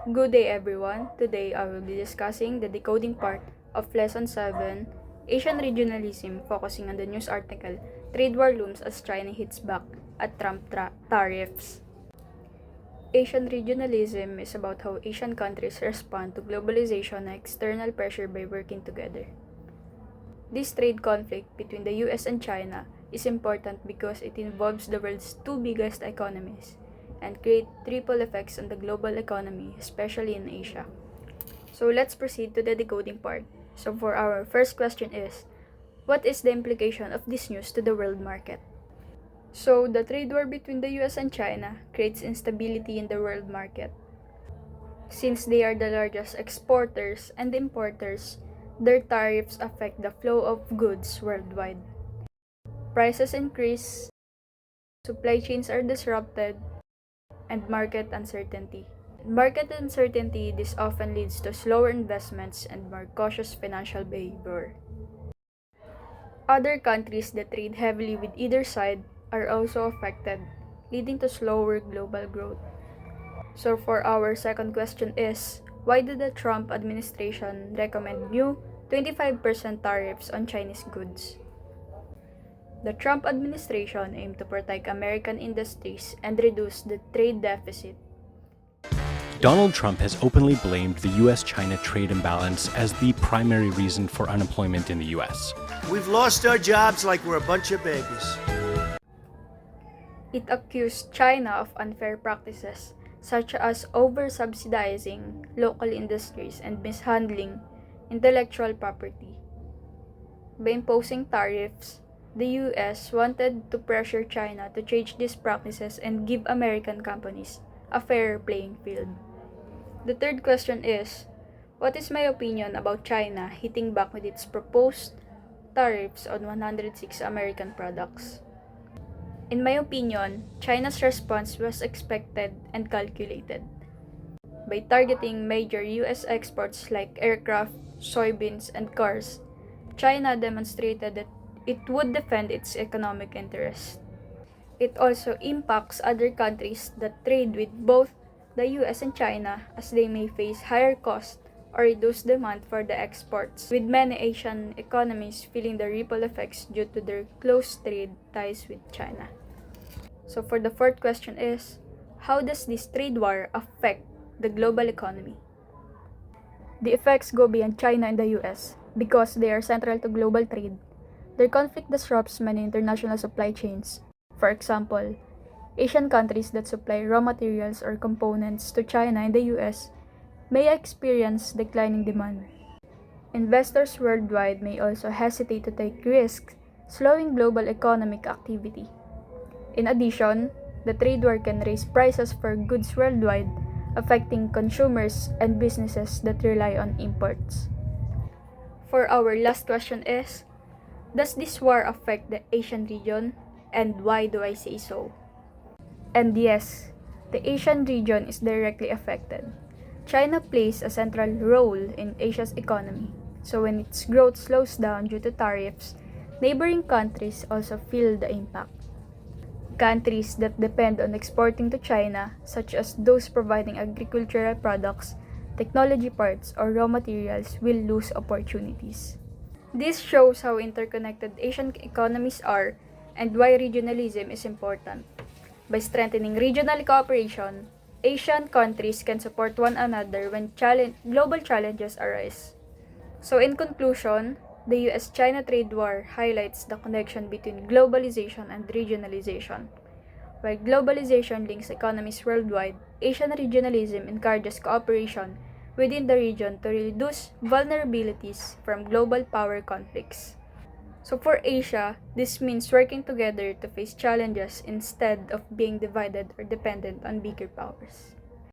Good day everyone. Today I will be discussing the decoding part of Lesson 7, Asian Regionalism, focusing on the news article, Trade War Looms as China Hits Back at Trump Tariffs. Asian regionalism is about how Asian countries respond to globalization and external pressure by working together. This trade conflict between the US and China is important because it involves the world's two biggest economies and create ripple effects on the global economy, especially in Asia. So let's proceed to the decoding part. So for our first question is, what is the implication of this news to the world market? So the trade war between the US and China creates instability in the world market. Since they are the largest exporters and importers, their tariffs affect the flow of goods worldwide. Prices increase, supply chains are disrupted, and market uncertainty. In market uncertainty, this often leads to slower investments and more cautious financial behavior. Other countries that trade heavily with either side are also affected, leading to slower global growth. So for our second question is, why did the Trump administration recommend new 25% tariffs on Chinese goods? The Trump administration aimed to protect American industries and reduce the trade deficit. Donald Trump has openly blamed the US-China trade imbalance as the primary reason for unemployment in the US. We've lost our jobs like we're a bunch of babies. It accused China of unfair practices such as over-subsidizing local industries and mishandling intellectual property. By imposing tariffs, the US wanted to pressure China to change these practices and give American companies a fair playing field. The third question is, what is my opinion about China hitting back with its proposed tariffs on 106 American products? In my opinion, China's response was expected and calculated. By targeting major US exports like aircraft, soybeans, and cars, China demonstrated that it would defend its economic interests. It also impacts other countries that trade with both the US and China, as they may face higher costs or reduced demand for the exports, with many Asian economies feeling the ripple effects due to their close trade ties with China. So for the fourth question is, how does this trade war affect the global economy? The effects go beyond China and the US because they are central to global trade. Their conflict disrupts many international supply chains. For example, Asian countries that supply raw materials or components to China and the US may experience declining demand. Investors worldwide may also hesitate to take risks, slowing global economic activity. In addition, the trade war can raise prices for goods worldwide, affecting consumers and businesses that rely on imports. For our last question is, does this war affect the Asian region, and why do I say so? And yes, the Asian region is directly affected. China plays a central role in Asia's economy, so when its growth slows down due to tariffs, neighboring countries also feel the impact. Countries that depend on exporting to China, such as those providing agricultural products, technology parts, or raw materials, will lose opportunities. This shows how interconnected Asian economies are and why regionalism is important. By strengthening regional cooperation, Asian countries can support one another when global challenges arise. So in conclusion, the US-China trade war highlights the connection between globalization and regionalization. While globalization links economies worldwide, Asian regionalism encourages cooperation within the region to reduce vulnerabilities from global power conflicts. So for Asia, this means working together to face challenges instead of being divided or dependent on bigger powers.